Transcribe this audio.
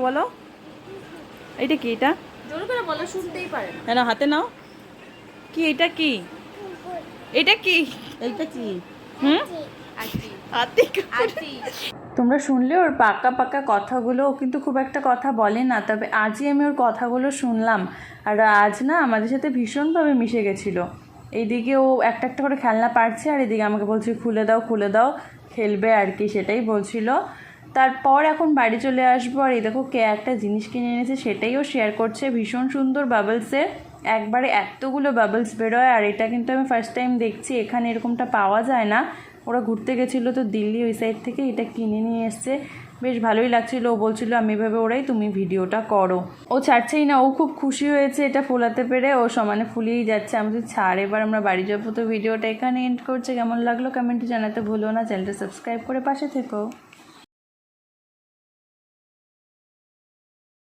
বলো? এটা কি? এটা জোরে করে বলো, শুনতেই পারে না। না, হাতে নাও। কি এটা? কি এটা? কি এইটা কি? হুম? আটি হাতি আটি। তোমরা শুনলে ওর পাকা পাকা কথাগুলো। ও কিন্তু খুব একটা কথা বলে না, তবে আজই আমি ওর কথাগুলো শুনলাম। আর আজ না আমাদের সাথে ভীষণভাবে মিশে গেছিলো। এইদিকে ও একটা একটা করে খেলনা পারছে, আর এদিকে আমাকে বলছে খুলে দাও খুলে দাও, খেলবে আর কি, সেটাই বলছিল। তারপর এখন বাড়ি চলে আসবো, আর এই দেখো কে একটা জিনিস কিনে এনেছে, সেটাই ও শেয়ার করছে। ভীষণ সুন্দর বাবলসের, একবারে এতগুলো বাবলস বেরোয়। আর এটা কিন্তু আমি ফার্স্ট টাইম দেখছি, এখানে এরকমটা পাওয়া যায় না। ওরা ঘুরতে গেছিলো তো দিল্লি, ওই সাইড থেকে এটা কিনে নিয়ে এসছে। বেশ ভালোই লাগছিলো। ও বলছিল আমি এভাবে ওরাই, তুমি ভিডিওটা করো। ও ছাড়ছেই না, ও খুব খুশি হয়েছে এটা ফোলাতে পেরে, ও সমানে ফুলিয়েই যাচ্ছে। আমি তো ছাড়, এবার আমরা বাড়ি যাবো। তো ভিডিওটা এখানে এন্ড করছে। কেমন লাগলো কমেন্টে জানাতে ভুলো না। চ্যানেলটা সাবস্ক্রাইব করে পাশে থেকো।